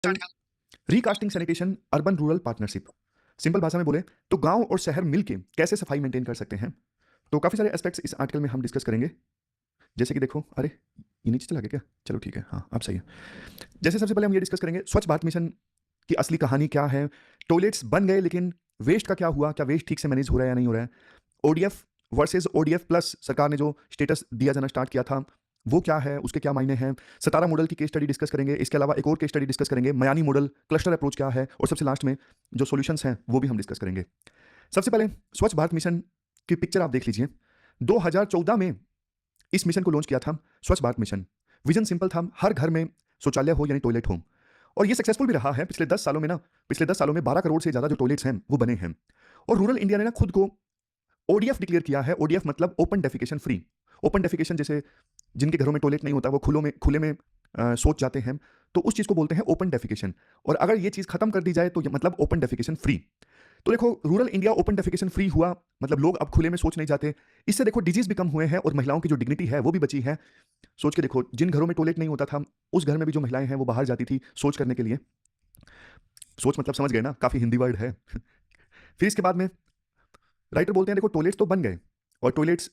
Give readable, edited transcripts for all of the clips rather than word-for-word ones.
Article recasting sanitation urban rural partnership. Simple भाषा में बोले तो गांव और शहर मिलके कैसे सफाई मेंटेन कर सकते हैं। तो काफी सारे एस्पेक्ट्स इस आर्टिकल में हम डिस्कस करेंगे। जैसे कि देखो, अरे ये नीचे चला गया क्या? चलो ठीक है, हाँ अब सही है। जैसे सबसे पहले हम ये डिस्कस करेंगे स्वच्छ भारत मिशन की असली कहानी क्या है। टॉयलेट्स बन गए लेकिन वेस्ट का क्या हुआ, क्या वेस्ट ठीक से मैनेज हो रहा है या नहीं हो रहा है। ओडीएफ वर्सेस ओडीएफ प्लस, सरकार ने जो स्टेटस दिया जाना स्टार्ट किया था वो क्या है, उसके क्या मायने हैं। सतारा मॉडल की केस स्टडी डिस्कस करेंगे। इसके अलावा एक और केस स्टडी डिस्कस करेंगे, मयानी मॉडल क्लस्टर अप्रोच क्या है, और सबसे लास्ट में जो सॉल्यूशंस हैं वो भी हम डिस्कस करेंगे। सबसे पहले स्वच्छ भारत मिशन की पिक्चर आप देख लीजिए। 2014 में इस मिशन को लॉन्च किया था, स्वच्छ भारत मिशन। विजन सिंपल था, हर घर में शौचालय हो यानी टॉयलेट हो। और ये सक्सेसफुल भी रहा है। पिछले 10 सालों में ना, पिछले 10 सालों में 12 करोड़ से ज्यादा जो टॉयलेट्स हैं वो बने हैं। और रूरल इंडिया ने ना खुद को ओडीएफ डिक्लेयर किया है। ओडीएफ मतलब open defecation free. Open defecation जैसे जिनके घरों में टॉयलेट नहीं होता वो खुले में शौच जाते हैं, तो उस चीज को बोलते हैं ओपन डेफिकेशन। और अगर ये चीज खत्म कर दी जाए तो ये मतलब ओपन डेफिकेशन फ्री। तो देखो, rural India open defecation free हुआ, मतलब लोग अब खुले में सोच नहीं जाते। इससे देखो डिजीज भी कम हुए हैं और महिलाओं की जो डिग्निटी है वो भी बची है। सोच के देखो, जिन घरों में टॉयलेट नहीं होता था उस घर में भी जो महिलाएं हैं वो बाहर जाती थी सोच करने के लिए। सोच मतलब समझ गए ना, काफी हिंदी वर्ड है। फिर इसके बाद में राइटर बोलते हैं देखो टॉयलेट्स तो बन गए और टॉयलेट्स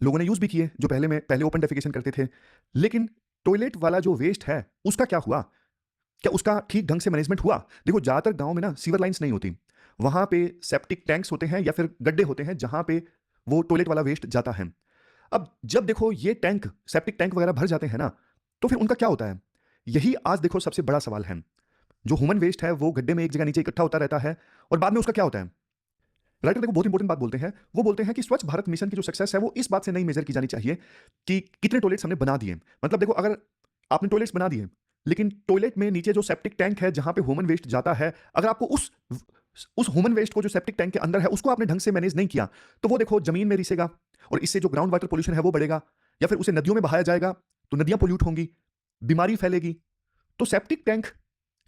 लोगों ने यूज भी किए जो पहले ओपन डेफिकेशन करते थे, लेकिन टॉयलेट वाला जो वेस्ट है उसका क्या हुआ, क्या उसका ठीक ढंग से मैनेजमेंट हुआ। देखो ज्यादातर गांव में ना सीवर लाइंस नहीं होती, वहां पे सेप्टिक टैंक्स होते हैं या फिर गड्ढे होते हैं जहां पे वो टॉयलेट वाला वेस्ट जाता है। अब जब देखो ये टैंक, सेप्टिक टैंक वगैरह भर जाते हैं ना, तो फिर उनका क्या होता है, यही आज देखो सबसे बड़ा सवाल है। जो ह्यूमन वेस्ट है वो गड्ढे में एक जगह नीचे इकट्ठा होता रहता है और बाद में उसका क्या होता है। राइटर देखो बहुत इंपॉर्टेंट बात बोलते हैं। वो बोलते हैं कि स्वच्छ भारत मिशन की जो सक्सेस है वो इस बात से नहीं मेजर की जानी चाहिए कि कितने टॉयलेट्स हमने बना दिए। मतलब देखो, अगर आपने टॉयलेट्स बना दिए लेकिन टॉयलेट में नीचे जो सेप्टिक टैंक है जहां पे ह्यूमन वेस्ट जाता है, अगर आपको उस ह्यूमन वेस्ट को जो सेप्टिक टैंक के अंदर है उसको आपने ढंग से मैनेज नहीं किया, तो वो देखो जमीन में रिसेगा और इससे जो ग्राउंड वाटर पोल्यूशन है वो बढ़ेगा, या फिर उसे नदियों में बहाया जाएगा तो नदियां पोल्यूट होंगी, बीमारी फैलेगी। तो सेप्टिक टैंक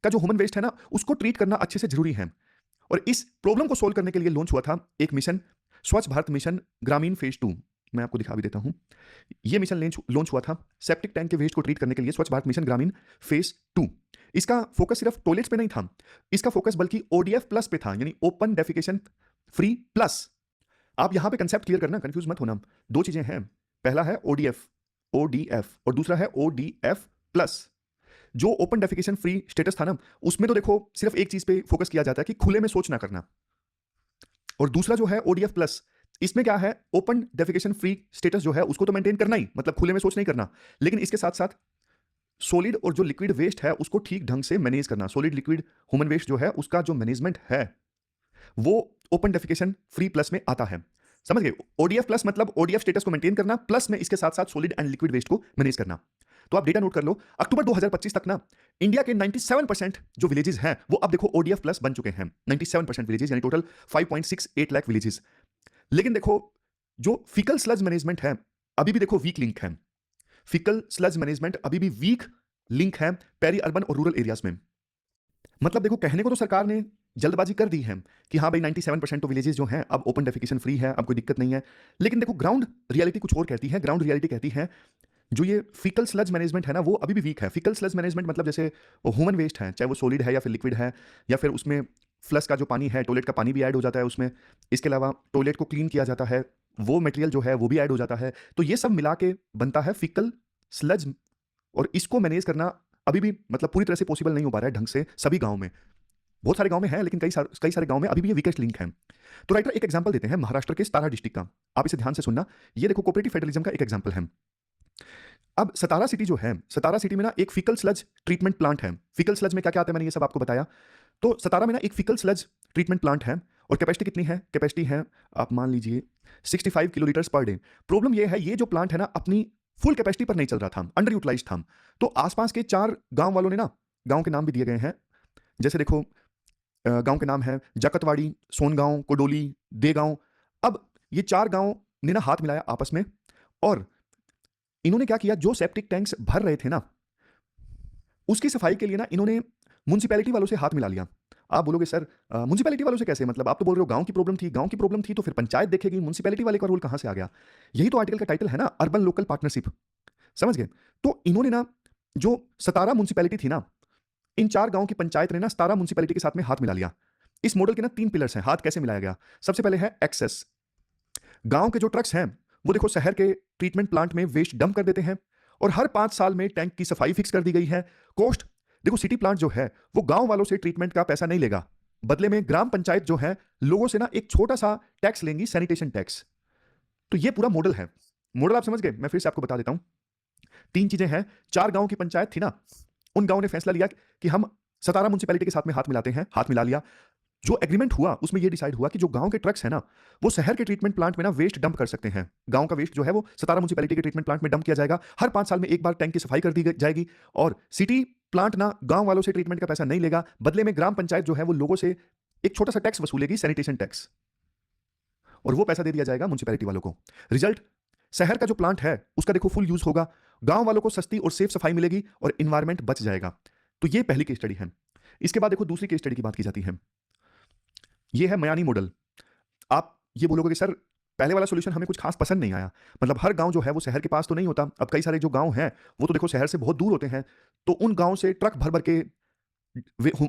का जो ह्यूमन वेस्ट है ना उसको ट्रीट करना अच्छे से जरूरी है। और इस प्रॉब्लम को सोल्व करने के लिए लॉन्च हुआ था एक मिशन, स्वच्छ भारत मिशन ग्रामीण फेज 2। मैं आपको दिखा भी देता हूं। यह मिशन लॉन्च हुआ था सेप्टिक टैंक के वेस्ट को ट्रीट करने के लिए, स्वच्छ भारत मिशन ग्रामीण फेज 2। इसका फोकस सिर्फ टॉयलेट्स पे नहीं था, इसका फोकस बल्कि ओडीएफ प्लस पे था, यानी ओपन डेफिकेशन फ्री प्लस। आप यहां पे कंसेप्ट क्लियर करना, कंफ्यूज मत होना। दो चीजें हैं, पहला है ओडीएफ, ओडीएफ, और दूसरा है ओडीएफ प्लस। जो ओपन डेफिकेशन फ्री स्टेटस था ना, उसमें तो देखो सिर्फ एक चीज पे फोकस किया जाता है कि खुले में शौच ना करना। और दूसरा जो है ओडीएफ प्लस, इसमें क्या है, ओपन डेफिकेशन फ्री स्टेटस जो है उसको तो मेंटेन करना ही, मतलब खुले में शौच नहीं करना, लेकिन इसके साथ साथ सॉलिड और जो लिक्विड वेस्ट है उसको ठीक ढंग से मैनेज करना। सॉलिड लिक्विड ह्यूमन वेस्ट जो है उसका जो मैनेजमेंट है वो ओपन डेफिकेशन फ्री प्लस में आता है। समझ गए? ओडीएफ प्लस मतलब ओडीएफ स्टेटस को मेंटेन करना, प्लस में इसके साथ साथ सॉलिड एंड लिक्विड वेस्ट को मैनेज करना। तो आप डेटा नोट कर लो, अक्टूबर 2025 तक ना इंडिया के 97% जो विलेजेस हैं वो अब देखो ओडीएफ प्लस बन चुके हैं। 97% विलेजेस यानी टोटल 5.68 लाख विलेजेस। लेकिन देखो जो फिकल स्लज मैनेजमेंट है अभी भी देखो वीक लिंक है। फिकल स्लज मैनेजमेंट अभी भी वीक लिंक है पेरी अर्बन और रूरल एरियाज में। मतलब देखो, कहने को तो सरकार ने जल्दबाजी कर दी है कि हाँ भाई 97% तो विलेजेस जो हैं अब ओपन डेफिकेशन फ्री है, अब कोई दिक्कत नहीं है। लेकिन देखो ग्राउंड रियलिटी कुछ और कहती है। ग्राउंड रियलिटी कहती है जो ये फिकल स्लज मैनेजमेंट है ना वो अभी भी वीक है। फिकल स्लज मैनेजमेंट मतलब जैसे वो ह्यूमन वेस्ट है, चाहे वो सॉलिड है या फिर लिक्विड है, या फिर उसमें फ्लश का जो पानी है, टॉयलेट का पानी भी ऐड हो जाता है उसमें। इसके अलावा टॉयलेट को क्लीन किया जाता है, वो मटेरियल जो है वो भी ऐड हो जाता है। तो ये सब मिला के बनता है फिकल स्लज, और इसको मैनेज करना अभी भी मतलब पूरी तरह से पॉसिबल नहीं हो पा रहा है ढंग से सभी गांव में। बहुत सारे गांव में है लेकिन कई सारे गांव में अभी भी ये वीकेस्ट लिंक है। तो राइटर एक एग्जांपल देते हैं महाराष्ट्र के सतारा डिस्ट्रिक्ट का, आप इसे ध्यान से सुनना। ये देखो कोऑपरेटिव फेडरलिज्म का एक एग्जांपल है। अब सतारा सिटी जो है, सतारा सिटी में ना एक फिकल स्लज ट्रीटमेंट प्लांट है। फिकल स्लज में क्या क्या आता है मैंने ये सब आपको बताया। तो सतारा में ना एक फिकल स्लज ट्रीटमेंट प्लांट है और कैपेसिटी कितनी है, कैपेसिटी है आप मान लीजिए 65 किलोलीटर्स पर डे। प्रॉब्लम ये है ये जो प्लांट है ना अपनी फुल कैपेसिटी पर नहीं चल रहा था, अंडर यूटिलाइज था। तो आसपास के 4 गांव वालों ने ना, गांव के नाम भी दिए गए हैं, जैसे देखो गांव के नाम है जाकतवाड़ी, सोनगांव, कोडोली, देगांव। अब ये 4 गांव ने ना हाथ मिलाया आपस में और इन्होंने क्या किया, जो सेप्टिक टैंक्स भर रहे थे ना उसकी सफाई के लिए ना इन्होंने म्युनिसिपैलिटी वालों से हाथ मिला लिया। आप बोलोगे सर म्युनिसिपैलिटी वालों से कैसे, मतलब आप तो बोल रहे हो गांव की प्रॉब्लम थी, गांव की प्रॉब्लम थी तो फिर पंचायत देखेगी, म्युनिसिपैलिटी वाले का रोल कहां से आ गया। यही तो आर्टिकल का टाइटल है ना, अर्बन लोकल पार्टनरशिप। समझ गए? तो इन्होंने ना जो सतारा म्युनिसिपैलिटी थी ना इन 4 गांव की पंचायत ने ना 17 म्युनिसिपैलिटी के साथ में हाथ मिला लिया। इस मॉडल के ना 3 पिलर्स हैं। हाथ कैसे मिलाया गया? सबसे पहले है एक्सेस। गांव के जो ट्रक्स हैं वो देखो शहर के ट्रीटमेंट प्लांट में वेस्ट डंप कर देते हैं और हर 5 साल में टैंक की सफाई फिक्स कर दी गई है। कॉस्ट देखो, सिटी प्लांट जो है वो गांव वालों से ट्रीटमेंट का पैसा नहीं लेगा, बदले में ग्राम पंचायत जो है लोगों से ना एक छोटा सा टैक्स लेंगी, सैनिटेशन टैक्स। तो ये पूरा मॉडल है। मॉडल आप समझ गए? मैं फिर से आपको बता देता हूं। 3 चीजें हैं। 4 गांव की पंचायत थी ना, उन गांव ने फैसला लिया कि हम 17 म्युनिसिपैलिटी के साथ में हाथ मिलाते हैं। हाथ मिला लिया। जो एग्रीमेंट हुआ उसमें यह डिसाइड हुआ कि जो गांव के ट्रक्स है ना वो शहर के ट्रीटमेंट प्लांट में ना वेस्ट डंप कर सकते हैं। गांव का वेस्ट जो है वो 17 म्युनिसिपैलिटी के ट्रीटमेंट प्लांट में डंप किया जाएगा। हर 5 साल में एक बार टैंक की सफाई कर दी जाएगी और सिटी प्लांट ना गांव वालों से ट्रीटमेंट का पैसा नहीं लेगा, बदले में ग्राम पंचायत जो है वो लोगों से एक छोटा सा टैक्स वसूलेगी, सैनिटेशन टैक्स, और वो पैसा दे दिया जाएगा म्युनिसिपैलिटी वालों को। रिजल्ट, शहर का जो प्लांट है उसका देखो फुल यूज होगा, गांव वालों को सस्ती और सेफ सफाई मिलेगी और इन्वायरमेंट बच जाएगा। तो ये पहली केस स्टडी है। इसके बाद देखो दूसरी केस स्टडी की बात की जाती है। ये है मयानी मॉडल। आप ये बोलोगे कि सर पहले वाला सॉल्यूशन हमें कुछ खास पसंद नहीं आया, मतलब हर गांव जो है वो शहर के पास तो नहीं होता। अब कई सारे जो गांव हैं वो तो देखो शहर से बहुत दूर होते हैं, तो उन गांव से ट्रक भर भर के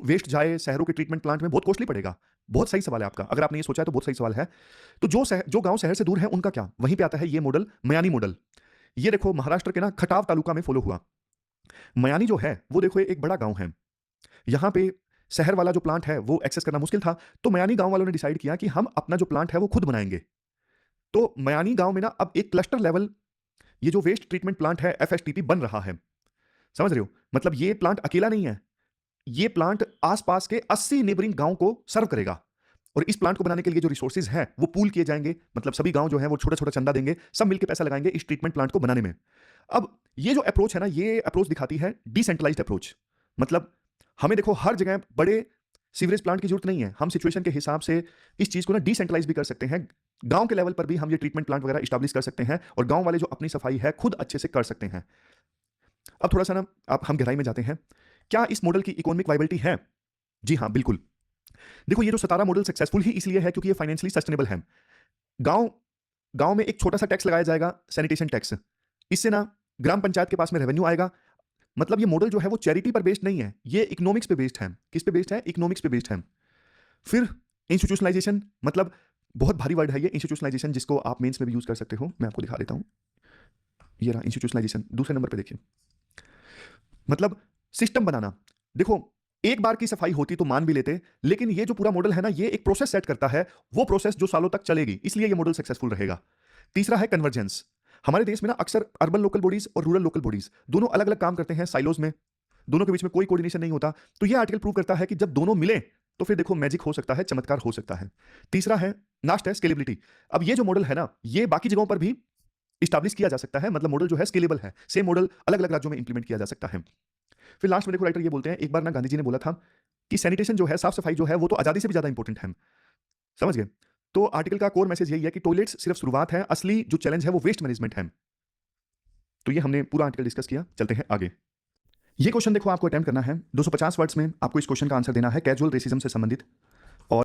वेस्ट जाए शहरों के ट्रीटमेंट प्लांट में, बहुत कॉस्टली पड़ेगा। बहुत सही सवाल है आपका, अगर आपने ये सोचा है तो बहुत सही सवाल है। तो जो गांव शहर से दूर है उनका क्या? वहीं पे आता है ये मॉडल, मयानी मॉडल। ये देखो महाराष्ट्र के ना खटाव तालुका में फॉलो हुआ। मयानी जो है वो देखो एक बड़ा गांव है, यहां पे शहर वाला जो प्लांट है वो एक्सेस करना मुश्किल था, तो मयानी गांव वालों ने डिसाइड किया कि हम अपना जो प्लांट है वो खुद बनाएंगे। तो मयानी गांव में ना अब एक क्लस्टर लेवल ये जो वेस्ट ट्रीटमेंट प्लांट है एफएसटीपी बन रहा है। समझ रहे हो? मतलब ये प्लांट अकेला नहीं है, ये प्लांट आसपास के 80 नेबरिंग गांव को सर्व करेगा। और इस प्लांट को बनाने के लिए जो रिसोर्सेज हैं वो पूल किए जाएंगे, मतलब सभी गांव जो है वो छोटा छोटा चंदा देंगे, सब मिलकर पैसा लगाएंगे इस ट्रीटमेंट प्लांट को बनाने में। अब ये जो अप्रोच है ना, ये अप्रोच दिखाती है डिसेंट्रलाइज्ड अप्रोच। मतलब हमें देखो हर जगह बड़े सीवरेज प्लांट की जरूरत नहीं है, हम सिचुएशन के हिसाब से इस चीज को ना डिसेंट्रलाइज भी कर सकते हैं। गांव के लेवल पर भी हम ये ट्रीटमेंट प्लांट वगैरह स्टैब्लिश कर सकते हैं और गांव वाले जो अपनी सफाई है खुद अच्छे से कर सकते हैं। अब थोड़ा सा ना आप हम गहराई में जाते हैं। क्या इस मॉडल की इकोनॉमिक वाइबिलिटी है? जी हाँ, बिल्कुल। देखो ये जो 17 मॉडल सक्सेसफुल ही इसलिए है क्योंकि ये फाइनेंशियली सस्टेनेबल है। गांव गांव में एक छोटा सा टैक्स लगाया जाएगा, सैनिटेशन टैक्स, इससे ना ग्राम पंचायत के पास में रेवेन्यू आएगा। मतलब ये मॉडल जो है वो चैरिटी पर बेस्ड नहीं है, ये इकोनॉमिक्स पे बेस्ड है। किस पे बेस्ड है? इकोनॉमिक्स पे बेस्ड है। फिर इंस्टीट्यूशनलाइजेशन, मतलब बहुत भारी वर्ड है ये इंस्टीट्यूशनलाइजेशन, जिसको आप मेंस में भी यूज कर सकते हो। मैं आपको दिखा देता हूं, ये रहा इंस्टीट्यूशनलाइजेशन, दूसरे नंबर पे देखिए। मतलब सिस्टम बनाना। देखो एक बार की सफाई होती तो मान भी लेते, लेकिन ये जो पूरा मॉडल है ना ये एक प्रोसेस सेट करता है, वो प्रोसेस जो सालों तक चलेगी, इसलिए ये मॉडल सक्सेसफुल रहेगा। तीसरा है कन्वर्जेंस। हमारे देश में ना अक्सर अर्बन लोकल बॉडीज और रूरल लोकल बॉडीज दोनों अलग अलग काम करते हैं साइलोज में, दोनों के बीच में कोई कोऑर्डिनेशन नहीं होता। तो ये आर्टिकल प्रूव करता है कि जब दोनों मिले तो फिर देखो मैजिक हो सकता है, चमत्कार हो सकता है। तीसरा है लास्ट है स्केलेबिलिटी। अब ये जो मॉडल है ना ये बाकी जगहों पर भी स्टैब्लिश किया जा सकता है, मतलब मॉडल जो है स्केलेबल है, सेम मॉडल अलग अलग राज्यों में इंप्लीमेंट किया जा सकता है। फिर लास्ट में देखो राइटर ये बोलते हैं, एक बार ना गांधी जी ने बोला था कि सैनिटेशन जो है, साफ सफाई जो है वो तो आजादी से भी ज्यादा इंपॉर्टेंट है। समझ गए? तो आर्टिकल का कोर मैसेज यही है कि टॉयलेट्स सिर्फ शुरुआत है, असली जो चैलेंज है वो वेस्ट मैनेजमेंट है। तो ये हमने पूरा आर्टिकल डिस्कस किया, चलते हैं आगे। ये क्वेश्चन देखो आपको अटेम्प्ट करना है, 250 वर्ड्स में आपको इस क्वेश्चन का आंसर देना है, कैजुअल रेसिज्म से संबंधित।